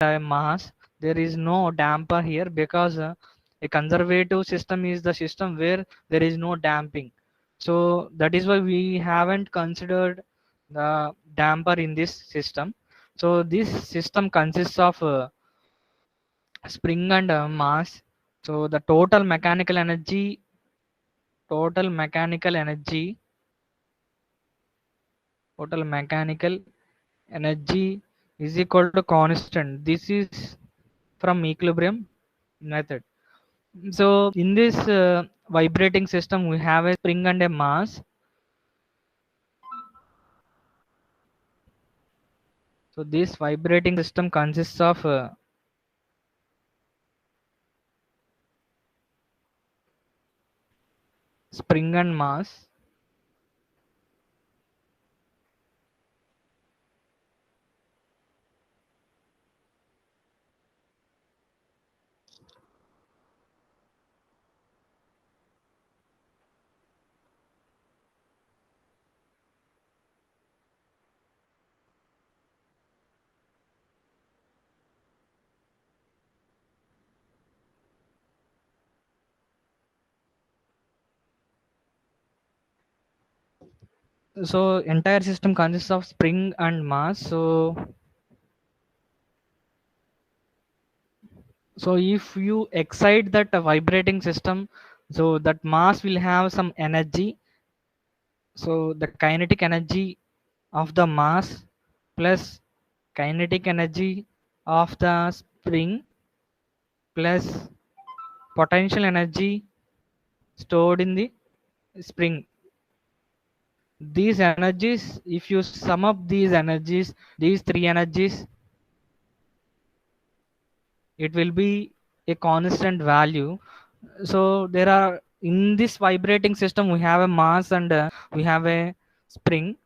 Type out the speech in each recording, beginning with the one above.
a mass, there is no damper here because a conservative system is the system where there is no damping. So that is why we haven't considered the damper in this system. So this system consists of spring and mass. So the total mechanical energy, total mechanical energy is equal to constant. This is from equilibrium method. So in this vibrating system, we have a spring and a mass. So this vibrating system consists of spring and mass. So entire system consists of spring and mass. So if you excite that vibrating system, so that mass will have some energy. So the kinetic energy of the mass plus kinetic energy of the spring plus potential energy stored in the spring. These energies, if you sum up these energies, these three energies, it will be a constant value. So there are, in this vibrating system, we have a mass and we have a spring.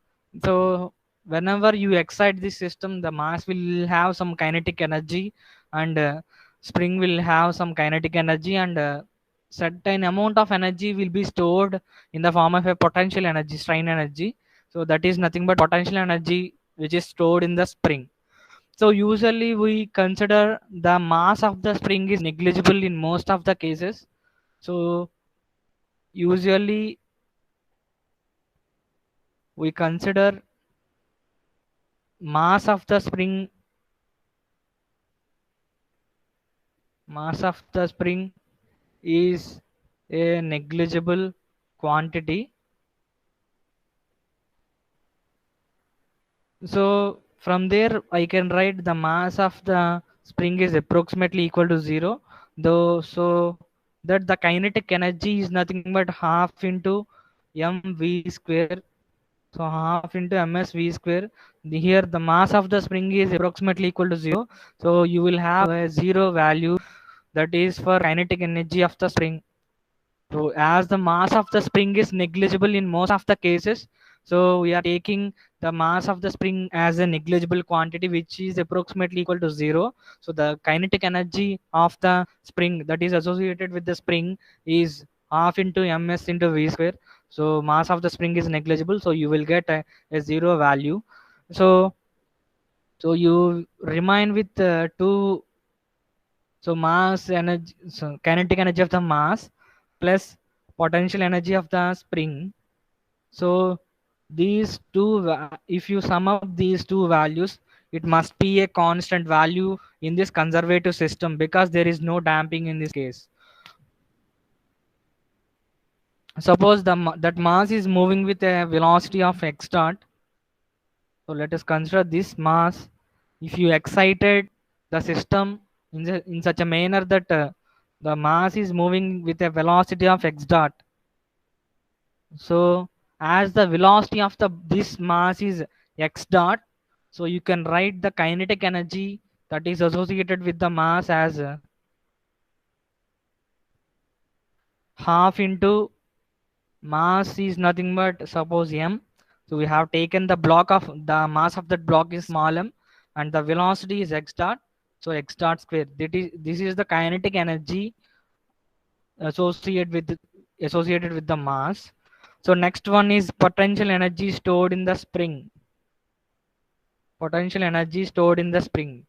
So whenever you excite this system, the mass will have some kinetic energy and spring will have some kinetic energy, and certain amount of energy will be stored in the form of a potential energy, strain energy. So that is nothing but potential energy which is stored in the spring. So usually we consider the mass of the spring is negligible in most of the cases. So usually we consider mass of the spring, mass of the spring is a negligible quantity. So from there I can write the mass of the spring is approximately equal to 0, though, so that the kinetic energy is nothing but half into mv square. So half into ms v square. Here the mass of the spring is approximately equal to 0. So you will have a 0 value, that is for kinetic energy of the spring. So as the mass of the spring is negligible in most of the cases, so we are taking the mass of the spring as a negligible quantity which is approximately equal to 0. So the kinetic energy of the spring that is associated with the spring is half into ms into v square. So mass of the spring is negligible, so you will get a 0 value. So you remain with two. So mass energy, so kinetic energy of the mass plus potential energy of the spring. So these two, if you sum up these two values, it must be a constant value in this conservative system because there is no damping in this case. Suppose that mass is moving with a velocity of x dot. So let us consider this mass. If you excited the system in such a manner that the mass is moving with a velocity of x dot. So as the velocity of this mass is x dot, so you can write the kinetic energy that is associated with the mass as half into mass is nothing but suppose m. So we have taken the block of the mass of that block is small m, and the velocity is x dot. So x dot square. This is the kinetic energy associated with the mass. So next one is potential energy stored in the spring. Potential energy stored in the spring.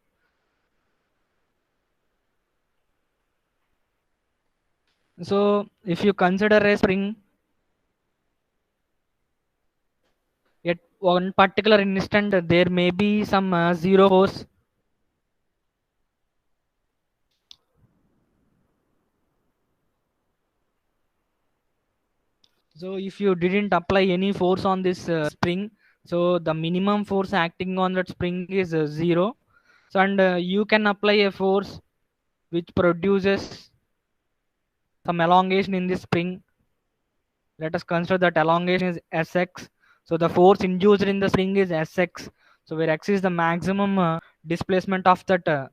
So if you consider a spring at one particular instant, there may be some zero force. So if you didn't apply any force on this spring, so the minimum force acting on that spring is zero. So and you can apply a force which produces some elongation in this spring. Let us consider that elongation is Sx. So the force induced in the spring is Sx. So where x is the maximum displacement of that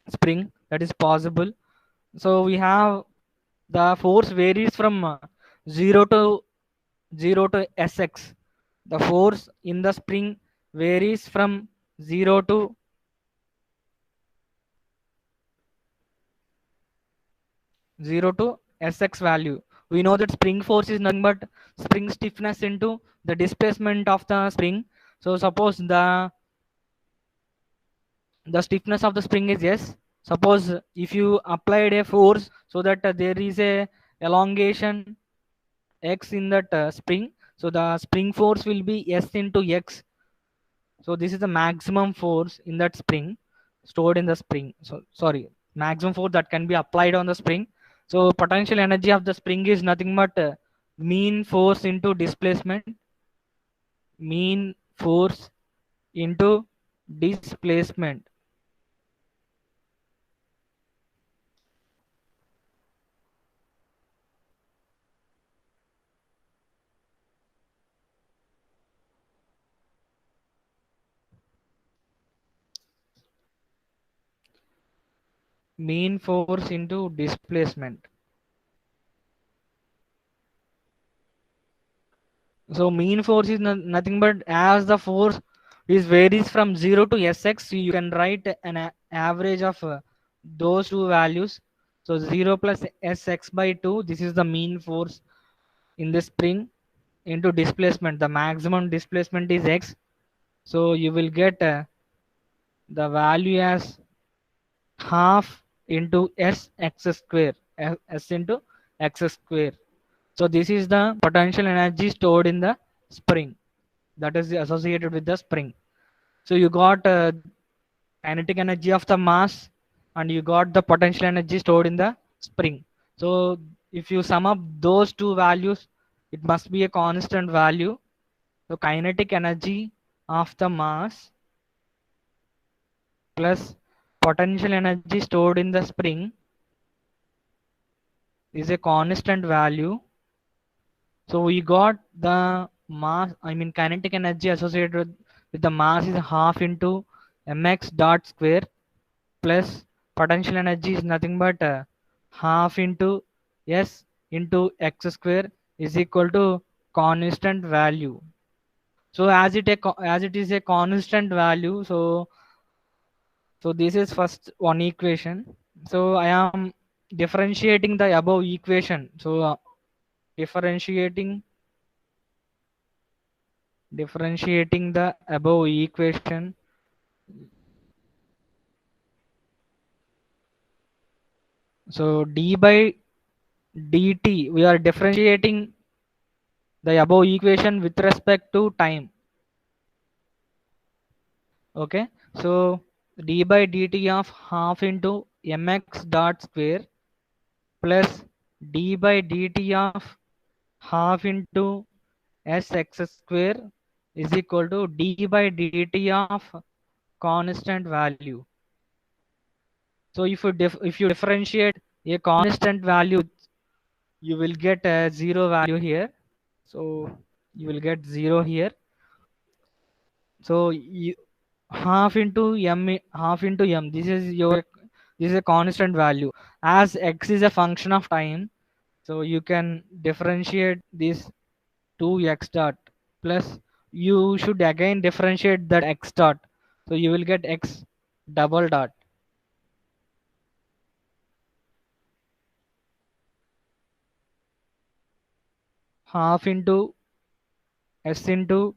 spring that is possible. So we have the force varies from 0 to 0 to Sx. The force in the spring varies from 0 to 0 to Sx value. We know that spring force is nothing but spring stiffness into the displacement of the spring. So suppose the stiffness of the spring is S. Suppose if you applied a force so that there is a elongation x in that spring, so the spring force will be S into x. So this is the maximum force in that spring stored in the spring. So sorry, maximum force that can be applied on the spring. So potential energy of the spring is nothing but mean force into displacement, mean force into displacement. Mean force into displacement. So mean force is nothing but as the force is varies from 0 to Sx, you can write an average of those two values. So 0 plus Sx by 2, this is the mean force in the spring into displacement. The maximum displacement is x. So you will get the value as half into Sx square, S into x square. So this is the potential energy stored in the spring that is associated with the spring. So you got kinetic energy of the mass and you got the potential energy stored in the spring. So if you sum up those two values, it must be a constant value. So kinetic energy of the mass plus potential energy stored in the spring is a constant value. So we got the mass, I mean kinetic energy associated with the mass is half into mx dot square plus potential energy is nothing but half into s into x square is equal to constant value. So as it is a constant value, so this is first one equation. So I am differentiating the above equation. So differentiating differentiating the above equation. So d by dt, we are differentiating the above equation with respect to time. Okay, so d by dt of half into mx dot square plus d by dt of half into sx square is equal to d by dt of constant value. So if you differentiate a constant value, you will get a zero value here. So you will get zero here. So you half into half into m. This is a constant value. As x is a function of time, so you can differentiate this 2x dot plus you should again differentiate that x dot. So you will get x double dot half into s into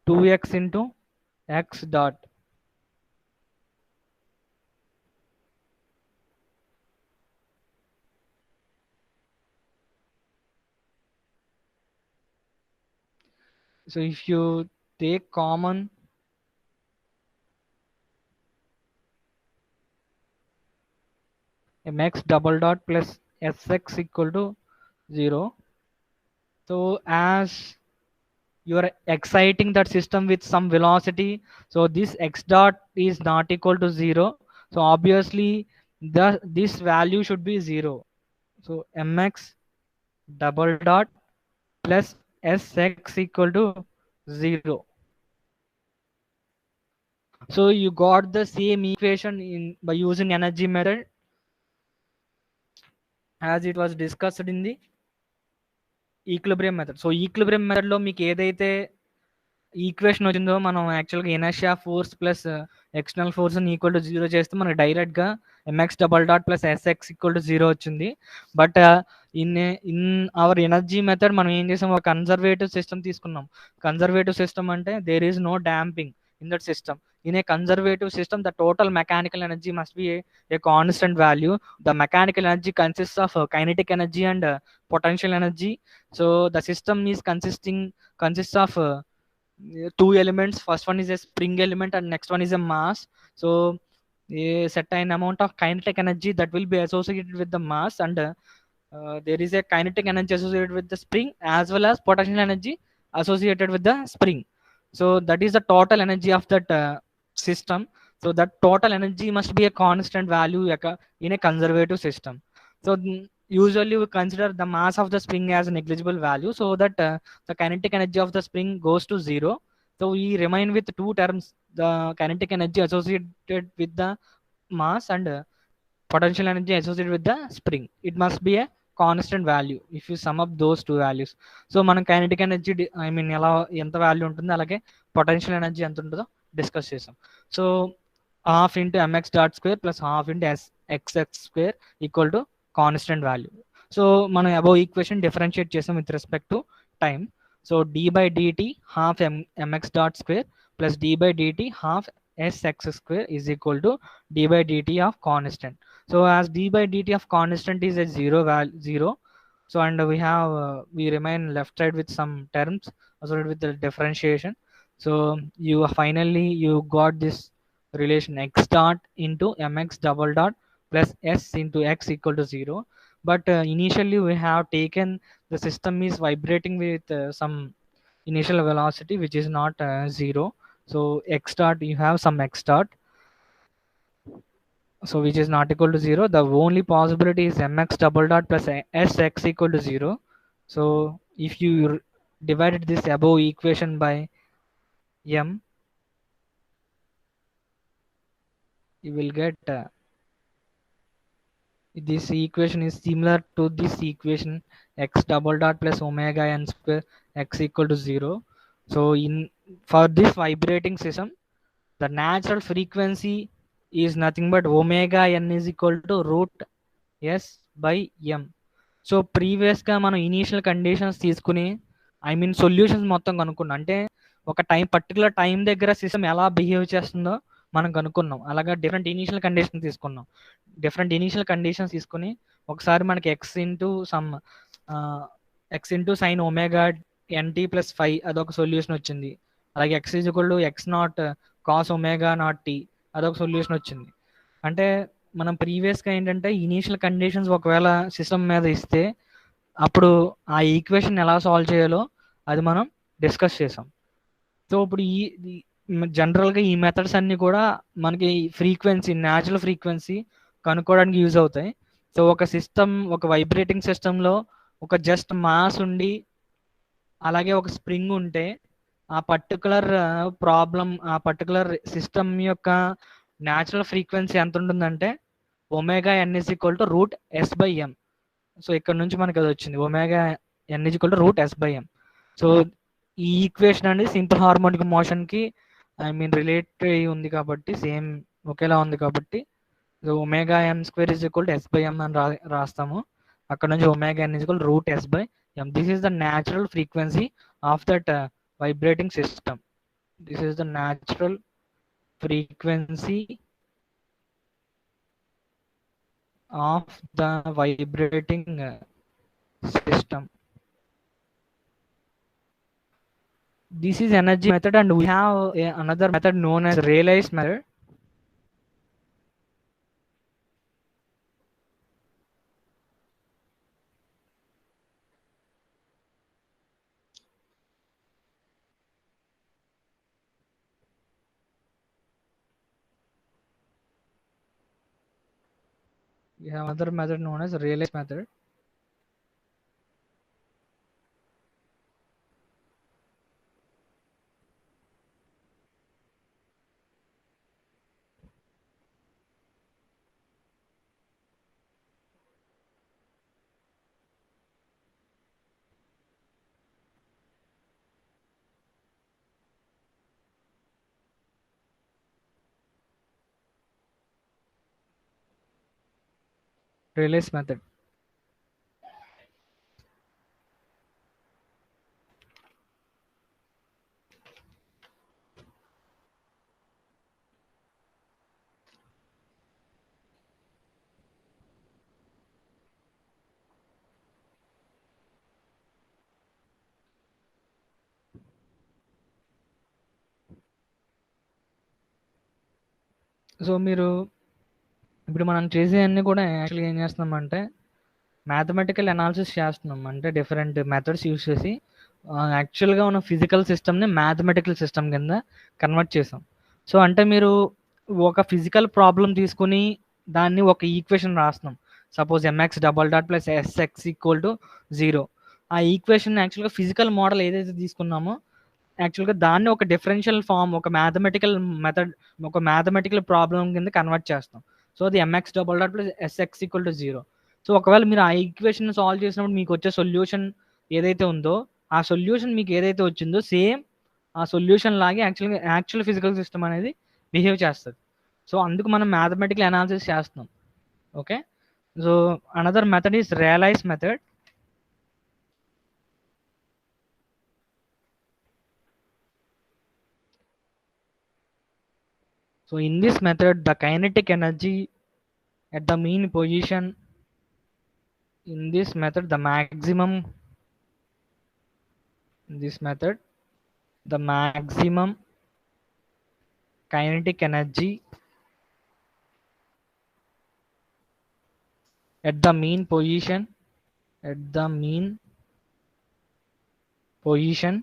2x into x dot. So if you take common mx double dot plus sx equal to 0. So as you are exciting that system with some velocity, so this x dot is not equal to 0. So obviously this value should be 0. So mx double dot plus sx equal to 0. So you got the same equation in by using energy method as it was discussed in the equilibrium method. So equilibrium మెథడ్లో మీకు ఏదైతే equation వచ్చిందో మనం యాక్చువల్గా inertia force plus external ఫోర్స్ని equal to 0 చేస్తే మనకి డైరెక్ట్గా MX double dot plus SX equal to 0 వచ్చింది. But in in our energy method మనం ఏం చేసాం, ఒక కన్జర్వేటివ్ సిస్టమ్ తీసుకున్నాం. కన్జర్వేటివ్ సిస్టమ్ అంటే there is no damping in that system. In a conservative system, the total mechanical energy must be a constant value. The mechanical energy consists of kinetic energy and potential energy. So the system is consists of two elements. First one is a spring element and next one is a mass. So a certain amount of kinetic energy that will be associated with the mass, and there is a kinetic energy associated with the spring as well as potential energy associated with the spring. So that is the total energy of that system. So that total energy must be a constant value in a conservative system. So usually we consider the mass of the spring as a negligible value, so that the kinetic energy of the spring goes to 0. So we remain with two terms, the kinetic energy associated with the mass and potential energy associated with the spring. It must be a constant value if you sum up those two values. So మనం kinetic energy I mean ఎలా ఎంత value ఉంటుందో అలాగే potential energy ఎంత ఉంటుందో discuss చేసాం. So half into M X dot square plus half into X X square equal to constant value. So మనం above equation differentiate చేసాం with respect to time. So D by D T half M X dot square plus D by D T half sx square is equal to d by dt of constant. So as d by dt of constant is a zero, so and we remain left side with some terms associated with the differentiation. So you finally you got this relation x dot into mx double dot plus s into x equal to 0. But initially we have taken the system is vibrating with some initial velocity which is not 0. So x dot, you have some x dot, so which is not equal to 0. The only possibility is mx double dot plus sx equal to 0. So if you divided this above equation by m, you will get this equation is similar to this equation, x double dot plus omega n square x equal to 0. So in for this vibrating system, the natural frequency is nothing but omega n is equal to root s by m. So ప్రీవియస్గా మనం initial conditions తీసుకుని I mean solutions మొత్తం కనుక్కున్నాం. అంటే ఒక particular time దగ్గర system ఎలా behave చేస్తుందో మనం కనుక్కున్నాం. అలాగా డిఫరెంట్ ఇనీషియల్ కండిషన్ తీసుకున్నాం. డిఫరెంట్ ఇనీషియల్ కండిషన్స్ తీసుకుని ఒకసారి మనకి X into sine omega NT plus 5 అదొక సొల్యూషన్ వచ్చింది. అలాగే X is equal to X naught cos omega naught T అదొక సొల్యూషన్ వచ్చింది. అంటే మనం ప్రీవియస్గా ఏంటంటే ఇనీషియల్ కండిషన్స్ ఒకవేళ సిస్టమ్ మీద ఇస్తే అప్పుడు ఆ ఈక్వేషన్ ఎలా సాల్వ్ చేయాలో అది మనం డిస్కస్ చేసాం. సో ఇప్పుడు ఈ జనరల్గా ఈ మెథడ్స్ అన్నీ కూడా మనకి ఫ్రీక్వెన్సీ, న్యాచురల్ ఫ్రీక్వెన్సీ కనుక్కోవడానికి యూజ్ అవుతాయి. సో ఒక సిస్టమ్, ఒక వైబ్రేటింగ్ సిస్టంలో ఒక జస్ట్ మాస్ ఉండి అలాగే ఒక స్ప్రింగ్ ఉంటే ఆ పర్టికులర్ ఆ పర్టికులర్ సిస్టమ్ యొక్క న్యాచురల్ ఫ్రీక్వెన్సీ ఎంత ఉంటుందంటే omega N is equal to root S by M. So ఇక్కడ నుంచి మనకి అది వచ్చింది, omega N is equal to root S by M. So ఈ ఈక్వేషన్ అనేది సింపుల్ హార్మోనిక్ మోషన్కి ఐ మీన్ రిలేట్ అయ్యి ఉంది కాబట్టి, సేమ్ ఒకేలా ఉంది కాబట్టి omega N square is equal to S by M అని రాస్తాము. అక్కడ నుంచి omega N is equal route S by M. This is the natural frequency of that vibrating system. This is the natural frequency of the vibrating system. this is energy method, and we have another method known as realized method. We have another method known as realized method. Realized method. So మీరు ఇప్పుడు మనం చేసేవన్నీ కూడా యాక్చువల్గా ఏం చేస్తున్నామంటే mathematical analysis చేస్తున్నాం. అంటే డిఫరెంట్ మెథడ్స్ యూస్ చేసి యాక్చువల్గా ఉన్న ఫిజికల్ సిస్టమ్ని మ్యాథమెటికల్ సిస్టమ్ కింద కన్వర్ట్ చేసాం. సో అంటే మీరు ఒక ఫిజికల్ ప్రాబ్లం తీసుకుని దాన్ని ఒక ఈక్వేషన్ రాస్తున్నాం. Suppose MX double dot plus SX equal to 0. ఆ ఈక్వేషన్ యాక్చువల్గా ఫిజికల్ మోడల్ ఏదైతే తీసుకున్నామో యాక్చువల్గా దాన్ని ఒక డిఫరెన్షియల్ ఫామ్, ఒక మ్యాథమెటికల్ మెథడ్, ఒక మ్యాథమెటికల్ ప్రాబ్లం కింద కన్వర్ట్ చేస్తాం. సో అది M X double dot plus SX equal to 0. So ఒకవేళ మీరు ఆ ఈక్వేషన్ సాల్వ్ చేసినప్పుడు మీకు వచ్చే సొల్యూషన్ ఏదైతే ఉందో ఆ సొల్యూషన్ మీకు ఏదైతే వచ్చిందో సేమ్ ఆ సొల్యూషన్ లాగే యాక్చువల్ ఫిజికల్ సిస్టమ్ అనేది బిహేవ్ చేస్తుంది. సో అందుకు మనం మ్యాథమెటికల్ అనాలిసిస్ చేస్తున్నాం. Okay, so another method is Rayleigh's method. So in this method, the kinetic energy at the mean position, in this method the maximum, in this method the maximum kinetic energy at the mean position, at the mean position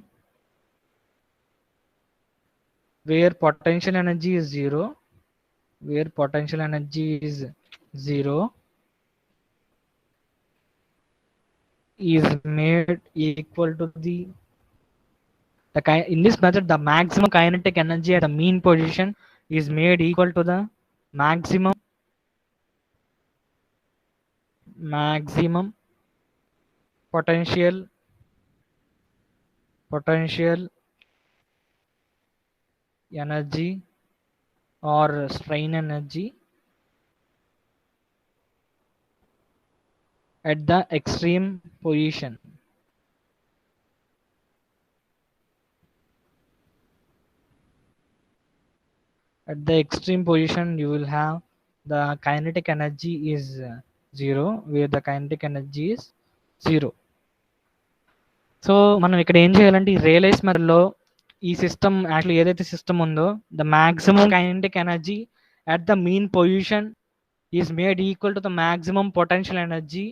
where potential energy is 0, where potential energy is 0 is made equal to the in this method the maximum kinetic energy at the mean position is made equal to the maximum potential energy or strain energy at the extreme position. At the extreme position you will have the kinetic energy is 0, where the kinetic energy is 0. So మనం ఇక్కడ ఏం చేయాలంటే ఈ Rayleigh's మెథడ్లో ఈ system actually ఏదైతే system ఉందో the maximum kinetic energy at the mean position is made equal to the maximum potential energy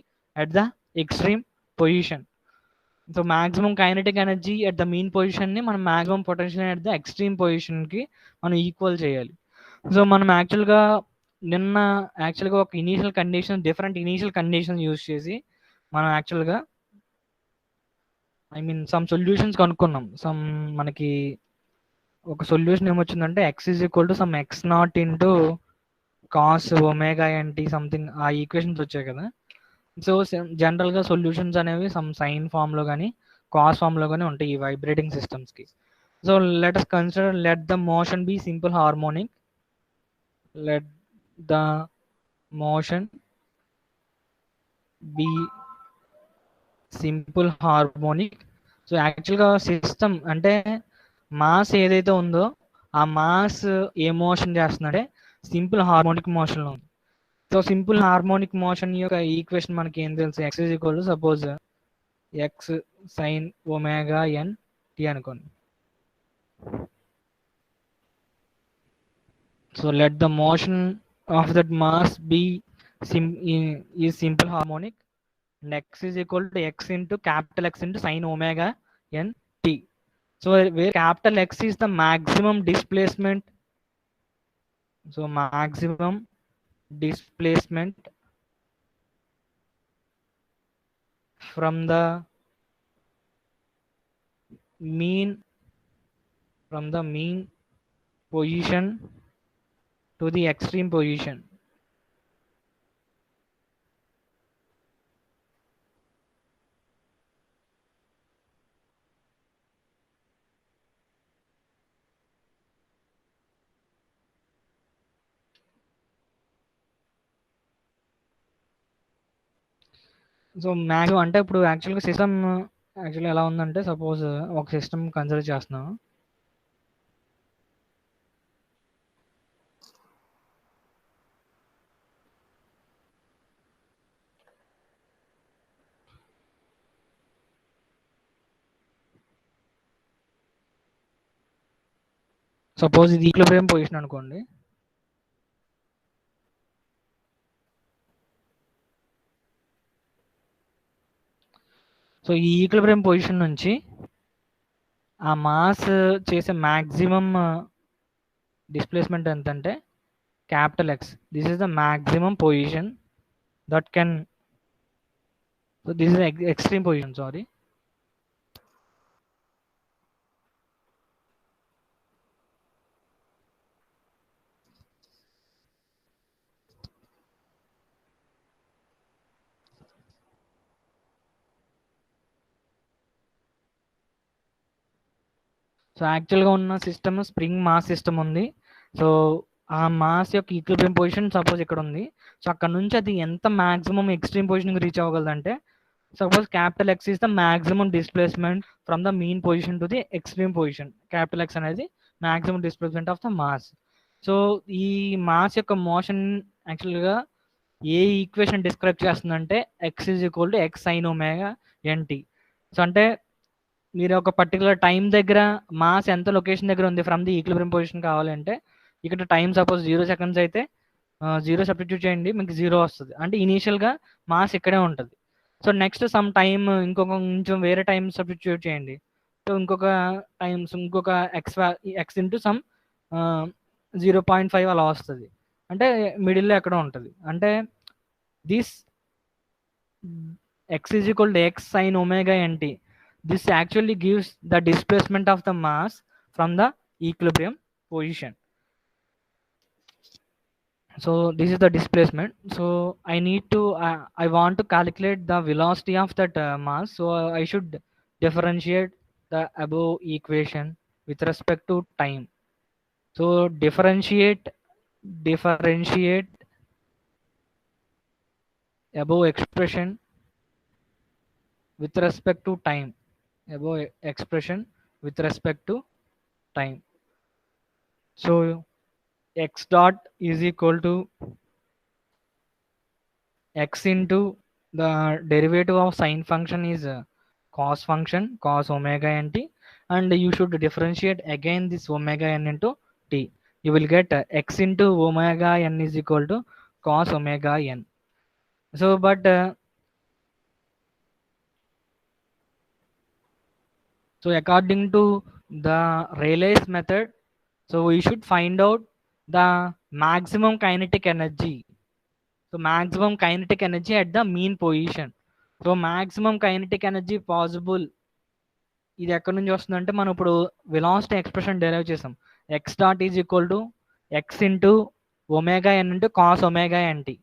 at the extreme position. So maximum kinetic energy at the mean పొజిషన్ని మనం maximum potential at the extreme పొజిషన్కి మనం equal చేయాలి. So మనం యాక్చువల్గా ఒక initial condition, different initial condition use చేసి మనం యాక్చువల్గా సమ్ సొల్యూషన్స్ కనుక్కున్నాం. మనకి ఒక సొల్యూషన్ ఏమొచ్చిందంటే x is equal to some x naught into cos omega nt something, ఆ ఈక్వేషన్స్ వచ్చాయి కదా. సో జనరల్గా సొల్యూషన్స్ అనేవి సమ్ సైన్ ఫామ్లో కానీ కాస్ ఫామ్లో కానీ ఉంటాయి ఈ వైబ్రేటింగ్ సిస్టమ్స్కి. So let us consider, let the motion be simple harmonic, let the motion be simple harmonic. So యాక్చువల్గా సిస్టమ్ అంటే మాస్ ఏదైతే ఉందో ఆ మాస్ ఏ మోషన్ చేస్తుందంటే సింపుల్ హార్మోనిక్ మోషన్లో ఉంది. సో సింపుల్ హార్మోనిక్ మోషన్ యొక్క ఈక్వేషన్ మనకి ఏం తెలుసు, x is equal to suppose x sine omega n t అనుకోండి. So let the motion of that mass be is simple harmonic, and x is equal to x into capital X into sine omega n t. So where capital X is the maximum displacement, so maximum displacement from the mean position to the extreme position. So maximum అంటే ఇప్పుడు యాక్చువల్గా system యాక్చువల్గా ఎలా ఉందంటే suppose ఒక system consider చేస్తున్నాం. Suppose ఇది equilibrium position అనుకోండి. సో ఈ ఈక్విలిబ్రియం పొజిషన్ నుంచి ఆ మాస్ చేసే మ్యాక్సిమం డిస్ప్లేస్మెంట్ ఎంతంటే capital X. This is the maximum position that can, so this is extreme position, sorry. So యాక్చువల్గా ఉన్న సిస్టమ్ స్ప్రింగ్ మాస్ సిస్టమ్ ఉంది. సో ఆ మాస్ యొక్క ఈక్విలిబ్రియం పొజిషన్ సపోజ్ ఇక్కడ ఉంది. సో అక్కడ నుంచి అది ఎంత మాక్సిమం ఎక్స్ట్రీమ్ పొజిషన్కి రీచ్ అవ్వగలదంటే suppose capital x is the maximum displacement from the mean position to the extreme position. Capital x అనేది maximum displacement of the mass. So ఈ మాస్ యొక్క మోషన్ యాక్చువల్గా ఏ ఈక్వేషన్ డిస్క్రైబ్ చేస్తుందంటే x is equal to x sine omega n t. So అంటే మీరు ఒక particular time దగ్గర మాస్ ఎంత లొకేషన్ దగ్గర ఉంది ఫ్రమ్ ది ఈక్విలిబ్రియం పొజిషన్ కావాలంటే ఇక్కడ టైం సపోజ్ 0 సెకండ్స్ అయితే 0 సబ్స్టిట్యూట్ చేయండి, మీకు 0 వస్తుంది. అంటే ఇనీషియల్గా మాస్ ఇక్కడే ఉంటుంది. సో నెక్స్ట్ సమ్ టైం ఇంకొక కొంచెం వేరే టైం సబ్స్టిట్యూట్ చేయండి. సో ఇంకొక టైమ్స్ ఇంకొక ఎక్స్ ఇంటూ సమ్ 0.5 అలా వస్తుంది. అంటే మిడిల్లో ఎక్కడ ఉంటుంది. అంటే this x is equal to x sin omega nt. This actually gives the displacement of the mass from the equilibrium position. So this is the displacement. So I need to I want to calculate the velocity of that mass. So I should differentiate the above equation with respect to time. So differentiate above expression with respect to time. Above expression with respect to time. So x dot is equal to x into the derivative of sine function is cos function, cos omega nt, and you should differentiate again this omega n into t. You will get x into omega n is equal to cos omega n. So but so according to the Rayleigh's method, so we should find out the maximum kinetic energy. So maximum kinetic energy at the mean position. So maximum kinetic energy possible ఇది ఎక్కడి నుంచి వస్తుందంటే మనం ఇప్పుడు velocity expression derive చేసాం. X dot is equal to x into omega n into cos omega n t.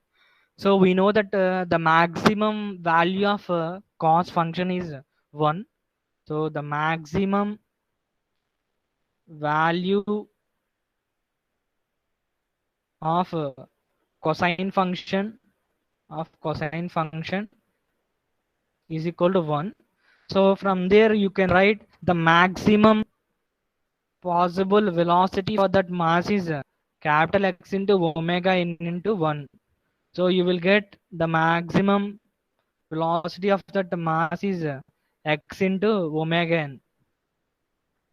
So we know that the maximum value of cos function is 1. So the maximum value of cosine function is equal to 1. So from there you can write the maximum possible velocity for that mass is capital X into omega n into 1. So you will get the maximum velocity of that mass is x into omega n.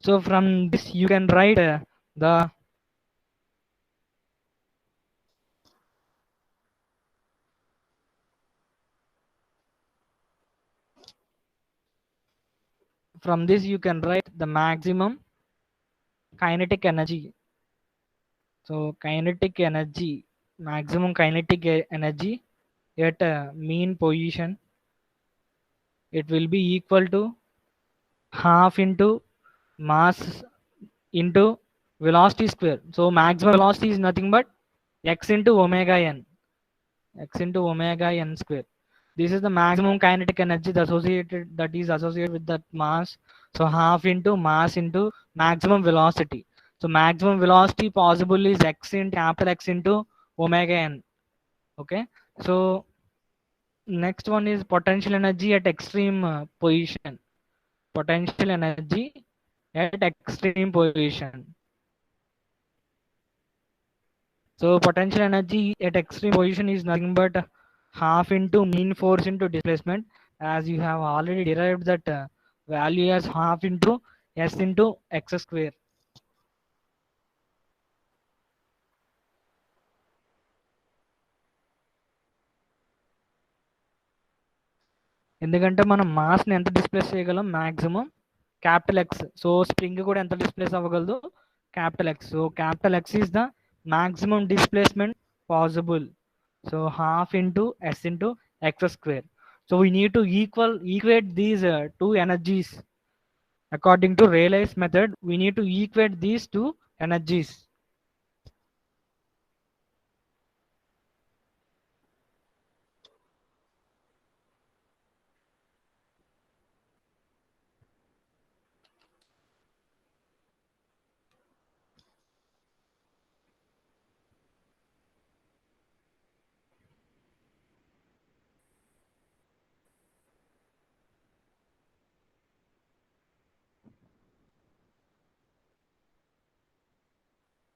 So from this you can write the from this you can write the maximum kinetic energy. So kinetic energy, maximum kinetic energy at mean position, it will be equal to half into mass into velocity square. So maximum velocity is nothing but x into omega n, x into omega n square. This is the maximum kinetic energy that is associated with that mass. So half into mass into maximum velocity. So maximum velocity possible is x into capital X into omega n. Okay. So next one is potential energy at extreme position. Potential energy at extreme position. So potential energy at extreme position is nothing but half into mean force into displacement, as you have already derived that value as half into s into x square. ఎందుకంటే మనం మాస్ని ఎంత displace చేయగలం maximum capital x. So spring కూడా ఎంత displace అవ్వగలదు capital x. So capital x is the maximum displacement possible. So half into s into x square. So we need to equate these two energies. According to Rayleigh's method, we need to equate these two energies.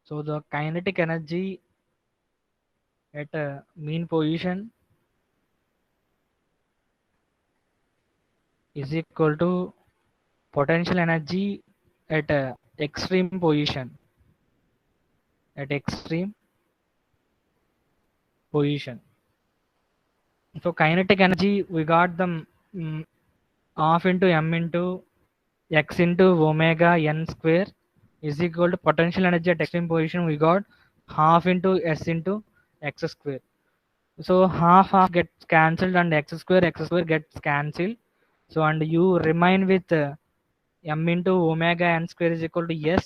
So the kinetic energy at a mean position is equal to potential energy at a extreme position. At extreme position. So kinetic energy, we got them half into m into x into omega n square is equal to potential energy at extreme position. We got half into s into x square. So half gets cancelled and x square gets cancelled. So and you remain with m into omega n square is equal to s.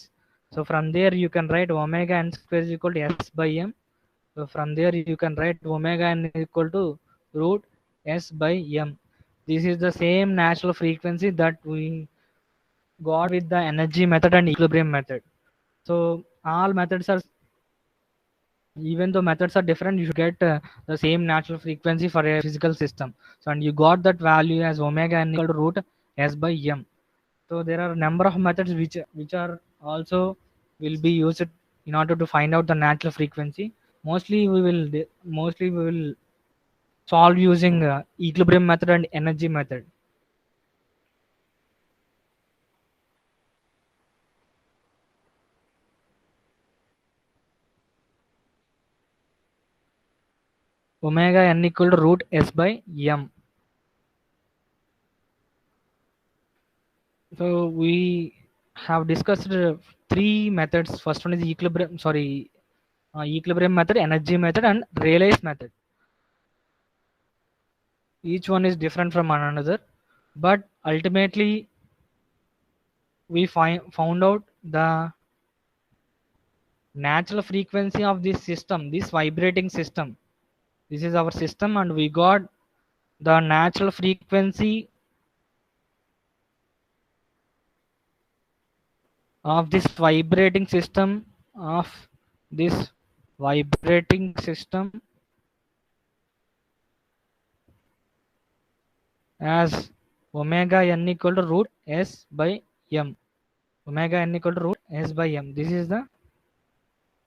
So from there you can write omega n square is equal to s by m. So from there you can write omega n is equal to root s by m. This is the same natural frequency that we got with the energy method and equilibrium method. So all methods are, even though methods are different, you should get the same natural frequency for a physical system. So and you got that value as omega n equal to root s by m. So there are a number of methods which are also will be used in order to find out the natural frequency. Mostly we will solve using equilibrium method and energy method. Omega n equal to root s by m. So we have discussed three methods. First one is equilibrium method, energy method, and Rayleigh's method. Each one is different from one another, but ultimately we found out the natural frequency of this system, this vibrating system. This is our system, and we got the natural frequency of this vibrating system as omega n equal to root s by m. Omega n equal to root s by m. This is the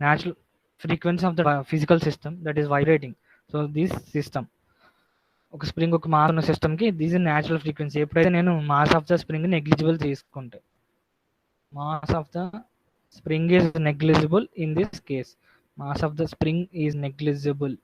natural frequency of the physical system that is vibrating. So this system, ఒక spring ఒక mass ఉన్న సిస్టమ్కి this is natural frequency. ఎప్పుడైతే నేను mass of the spring negligible తీసుకుంటే Mass of the spring is negligible in this case. Mass of the spring is negligible.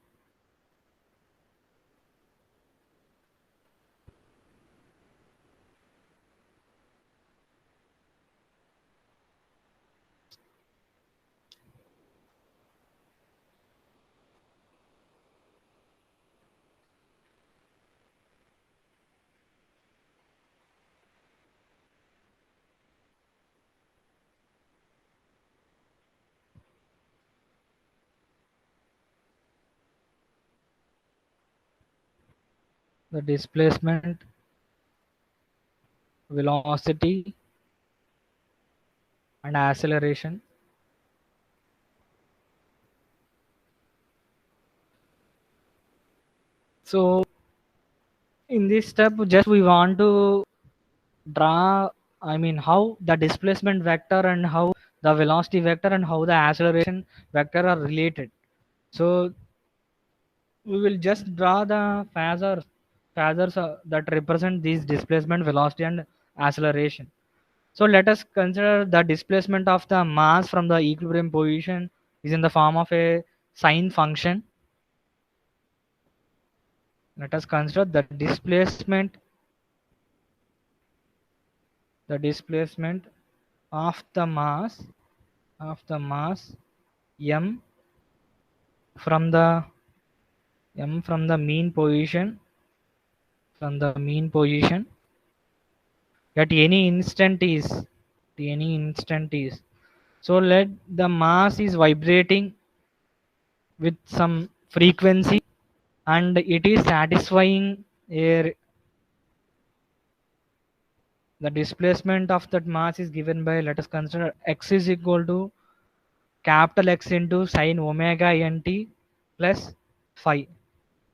The displacement, velocity, and acceleration. So in this step, just we want to draw, I mean, how the displacement vector and how the velocity vector and how the acceleration vector are related. So we will just draw the phasors that represent these displacement, velocity, and acceleration. So let us consider the displacement of the mass from the equilibrium position is in the form of a sine function. Let us consider the displacement of the mass m from the mean position at any instant is. So let the mass is vibrating with some frequency and it is satisfying a the displacement of that mass is given by, let us consider, x is equal to capital X into sine omega nt plus phi.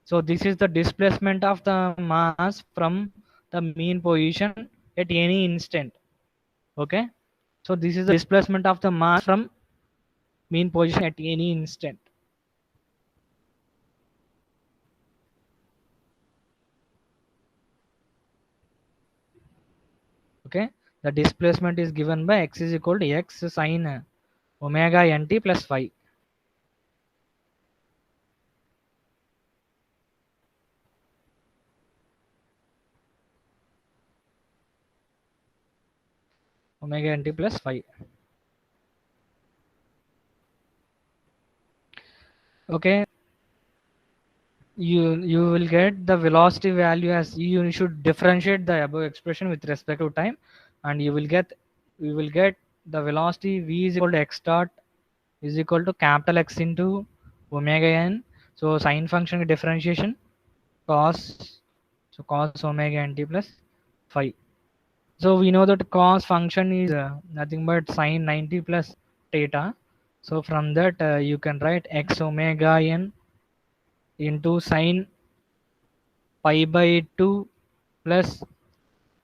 So this is the displacement of the mass from the mean position at any instant. Okay. So this is the displacement of the mass from mean position at any instant. Okay. The displacement is given by x is equal to x sine omega nt plus phi. Omega nt plus phi. Okay. You will get the velocity value as you should differentiate the above expression with respect to time, and you will get the velocity v is equal to x dot is equal to capital X into omega n. So sine function differentiation cos, so cos omega nt plus phi. So we know that cos function is nothing but sine 90 plus theta. So from that you can write x omega n into sine pi by 2 plus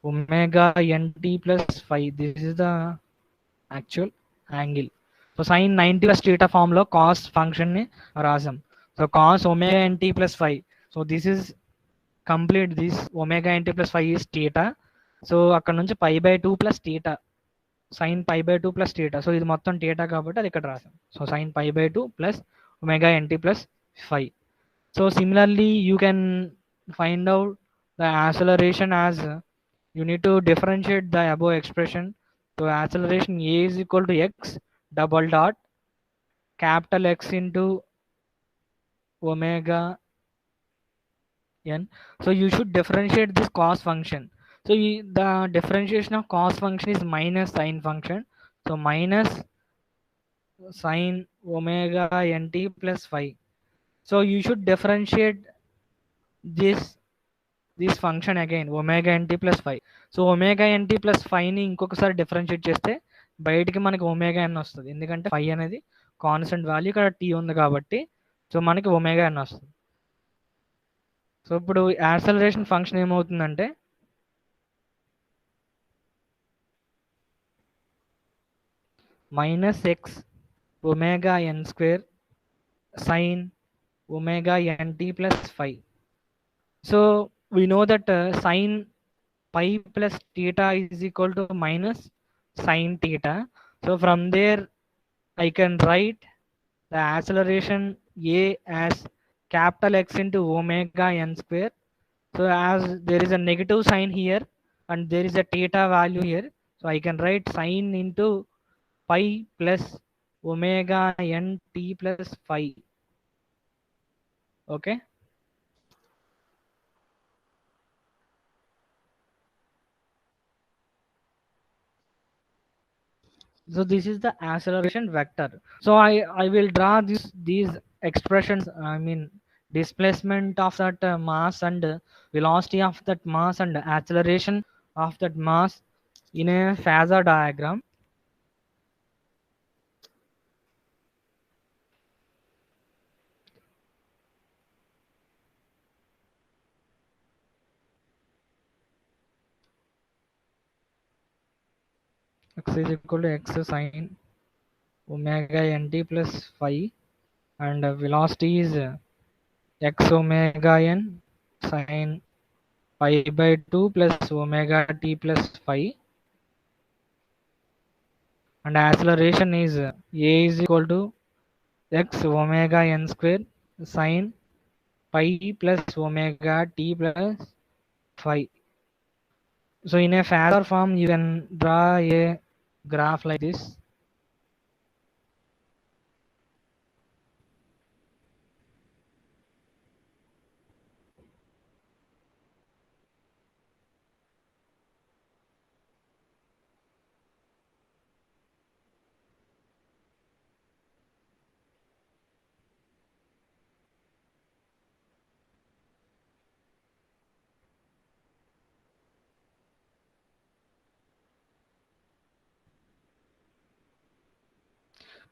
omega nt plus phi. This is the actual angle. So sin 90 plus theta form లో cos function ని రాసాం. So cos omega nt plus phi. So this is complete, this omega nt plus phi is theta. So అక్కడ నుంచి pi by 2 plus theta, sin pi by 2 plus theta. So ఇది మొత్తం theta కాబట్టి అది ఇక్కడ రాసాం. So sin pi by 2 plus omega nt plus phi. So similarly you can find out the acceleration as you need to differentiate the above expression. So acceleration a is equal to x double dot capital X into omega n. So you should differentiate this cos function. So the differentiation of cos function is minus sine function. So minus sine omega nt plus phi. So you should differentiate this function again, omega nt plus phi. So omega NT plus ఫైవ్ని ఇంకొకసారి differentiate చేస్తే బయటికి మనకి omega ఎన్ వస్తుంది, ఎందుకంటే ఫై అనేది constant value, ఇక్కడ tea ఉంది కాబట్టి సో మనకి ఒమేగా ఎన్ వస్తుంది. సో ఇప్పుడు యాక్సలరేషన్ ఫంక్షన్ ఏమవుతుందంటే minus x omega N square sine omega NT plus five. So we know that sine pi plus theta is equal to minus sine theta. So from there I can write the acceleration a as capital X into omega n square. So as there is a negative sign here and there is a theta value here, so I can write sine into pi plus omega n t plus phi. Okay. So this is the acceleration vector. So I will draw these expressions, I mean displacement of that mass and velocity of that mass and acceleration of that mass in a phasor diagram. X is equal to x sine omega nt plus phi, and velocity is x omega n sine pi by 2 plus omega t plus phi, and acceleration is a is equal to x omega n square sine pi plus omega t plus phi. So in a phasor form you can draw a graph like this.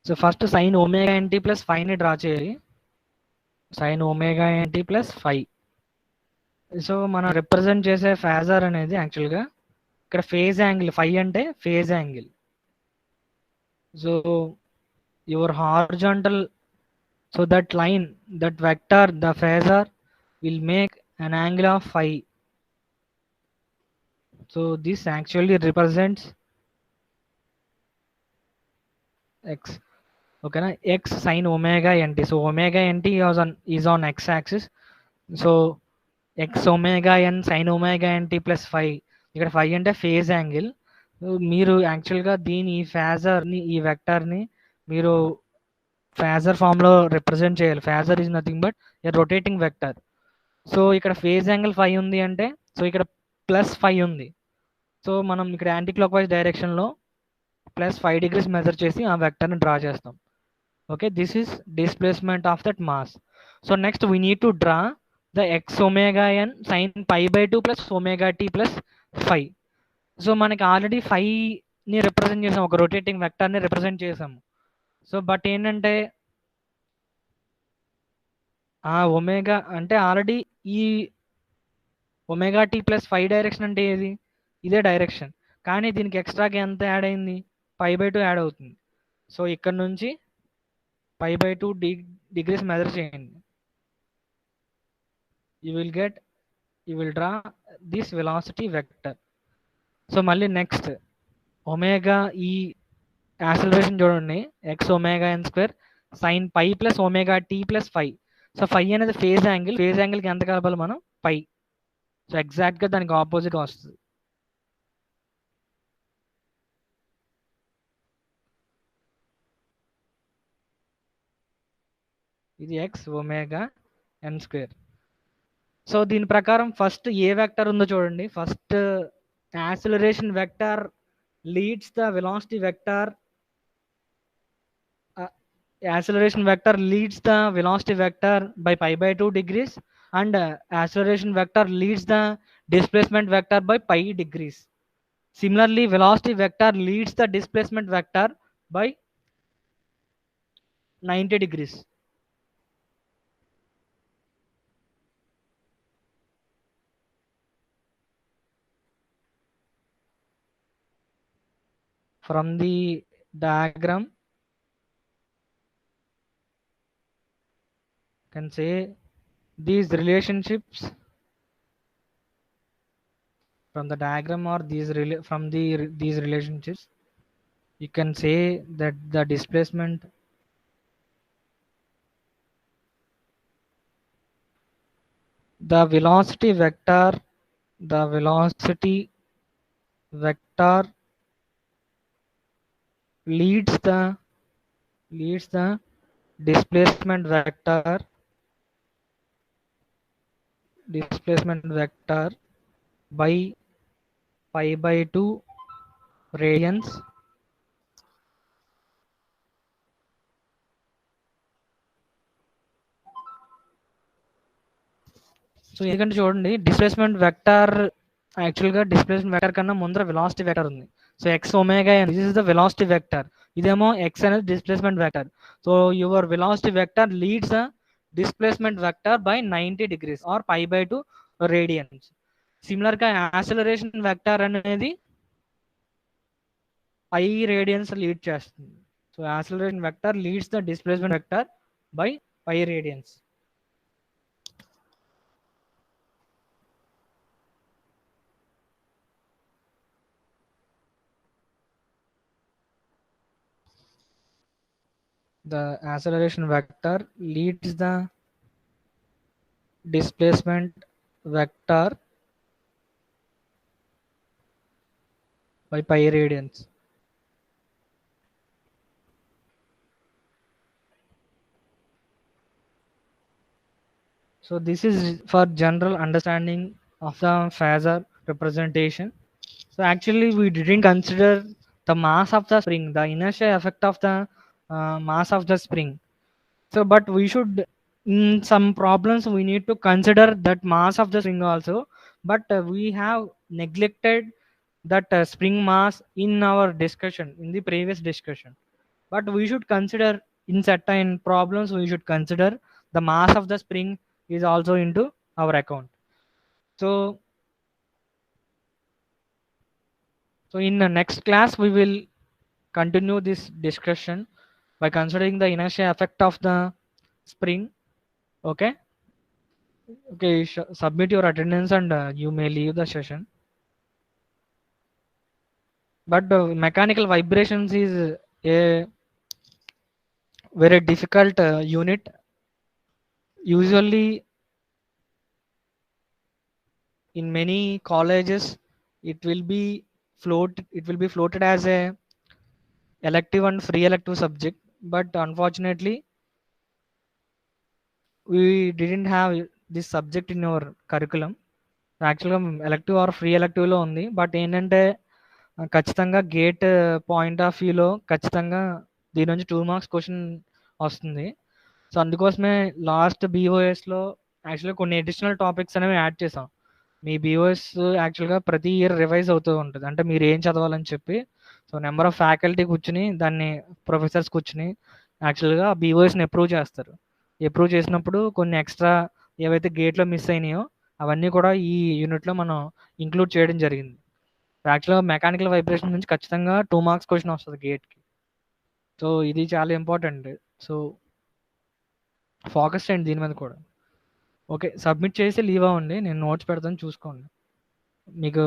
So first sin omega nt plus phi ని draw చేయాలి. sin omega nt plus phi. So మనం represent చేసే phasor అనేది యాక్చువల్గా ఇక్కడ phase angle, phi అంటే phase angle. So your horizontal, so that line, that vector, the phasor will make an angle of phi. So this actually represents x. Okay na, x sin omega nt. So omega nt is on x axis. So x omega n sin omega nt plus phi. ఇక్కడ phi అంటే phase angle. మీరు యాక్చువల్గా దీని ఈ ఫేజర్ని, ఈ వెక్టర్ని మీరు phasor ఫామ్లో represent చేయాలి. Phasor is nothing but A rotating vector. So ఇక్కడ ఫేజ్ యాంగిల్ phi ఉంది అంటే, సో ఇక్కడ ప్లస్ phi ఉంది. సో మనం ఇక్కడ యాంటీ క్లాక్ వైజ్ డైరెక్షన్లో ప్లస్ 5 degrees మెజర్ చేసి ఆ వెక్టర్ని డ్రా చేస్తాం. Okay, this is displacement of that mass. So next we need to draw the x omega n sine pi by 2 plus omega t plus 5. So మనకి already 5ని represent చేసాం, ఒక rotating వెక్టర్ని represent చేసాము. సో బట్ ఏంటంటే ఆ omega అంటే already ఈ ఒమేగా టీ ప్లస్ 5 డైరెక్షన్ అంటే ఏది, ఇదే డైరెక్షన్. కానీ దీనికి ఎక్స్ట్రాగా ఎంత యాడ్ అయింది, పై బై 2 యాడ్ అవుతుంది. సో ఇక్కడ నుంచి పై బై 2 degrees మెజర్ చేయండి. You will draw this velocity vector. So మళ్ళీ నెక్స్ట్ ఒమేగా ఈ యాక్సిలరేషన్ చూడండి, ఎక్స్ ఒమేగా ఎన్ square sine pi plus omega t plus 5. So 5 అనేది ఫేజ్ యాంగిల్, ఫేజ్ యాంగిల్కి ఎంత కలపాలి మనం, పై. సో ఎగ్జాక్ట్గా దానికి ఆపోజిట్ వస్తుంది. ఇది ఎక్స్ ఒమేగా ఎన్ స్క్వేర్. సో దీని ప్రకారం ఫస్ట్ ఏ వెక్టర్ ఉందో చూడండి. First acceleration vector leads the velocity vector, acceleration vector leads the velocity vector by pi by 2 degrees, and acceleration vector leads the displacement vector by pi degrees. Similarly, velocity vector leads the displacement vector by 90 degrees. From the diagram, can say these relationships from the diagram or these relationships. you can say that the displacement, the velocity vector, the velocity vector leads the displacement vector by pi by 2 radians. So ఎందుకంటే చూడండి displacement vector యాక్చువల్గా displacement vector కన్నా ముందర velocity vector ఉంది. So x omega this is the velocity vector, ఇదేమో x అనేది displacement vector. So your velocity vector leads the displacement vector by 90 degrees or pi by 2 radians. సిమిలర్గా acceleration vector అనేది pi radians lead చేస్తుంది. So acceleration vector leads the displacement vector by pi radians. The acceleration vector leads the displacement vector by pi radians. So this is for general understanding of the phasor representation. So actually we didn't consider the mass of the spring, the inertia effect of the mass of the spring. So but we should, in some problems we need to consider that mass of the spring also, but we have neglected that spring mass in our discussion, in the previous discussion. But we should consider in certain problems, we should consider the mass of the spring is also into our account. So in the next class we will continue this discussion by considering the inertia effect of the spring. Okay, submit your attendance and you may leave the session. But mechanical vibrations is a very difficult unit. Usually in many colleges it will be floated as a elective and free elective subject, but unfortunately we didn't have this subject in our curriculum. యాక్చువల్గా elective are free ఎలక్టివ్లో ఉంది, but ఏంటంటే ఖచ్చితంగా gate point of వ్యూలో ఖచ్చితంగా దీని నుంచి 2 marks question వస్తుంది. So అందుకోసమే లాస్ట్ బీఓఎస్లో యాక్చువల్గా కొన్ని అడిషనల్ టాపిక్స్ అనేవి యాడ్ చేసాం. మీ బీఓఎస్ యాక్చువల్గా ప్రతి ఇయర్ రివైజ్ అవుతూ ఉంటుంది, అంటే మీరు ఏం చదవాలని చెప్పి. సో నెంబర్ ఆఫ్ ఫ్యాకల్టీ కూర్చుని దాన్ని ప్రొఫెసర్స్ కూర్చుని యాక్చువల్గా బీఓఎస్ని అప్రూవ్ చేస్తారు. అప్రూవ్ చేసినప్పుడు కొన్ని ఎక్స్ట్రా ఏవైతే గేట్లో మిస్ అయినాయో అవన్నీ కూడా ఈ యూనిట్లో మనం ఇంక్లూడ్ చేయడం జరిగింది. యాక్చువల్గా మెకానికల్ వైబ్రేషన్ నుంచి ఖచ్చితంగా 2 మార్క్స్ క్వశ్చన్ వస్తుంది గేట్కి. సో ఇది చాలా ఇంపార్టెంట్. సో ఫోకస్ చేయండి దీని మీద కూడా. ఓకే, సబ్మిట్ చేసి లీవ్ అవ్వండి, నేను నోట్స్ పెడతాను చూసుకోండి. మీకు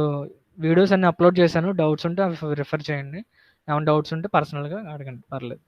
వీడియోస్ అన్ని అప్లోడ్ చేశాను, డౌట్స్ ఉంటే అవి రిఫర్ చేయండి. ఏమైనా డౌట్స్ ఉంటే పర్సనల్గా అడగండి, పర్లేదు.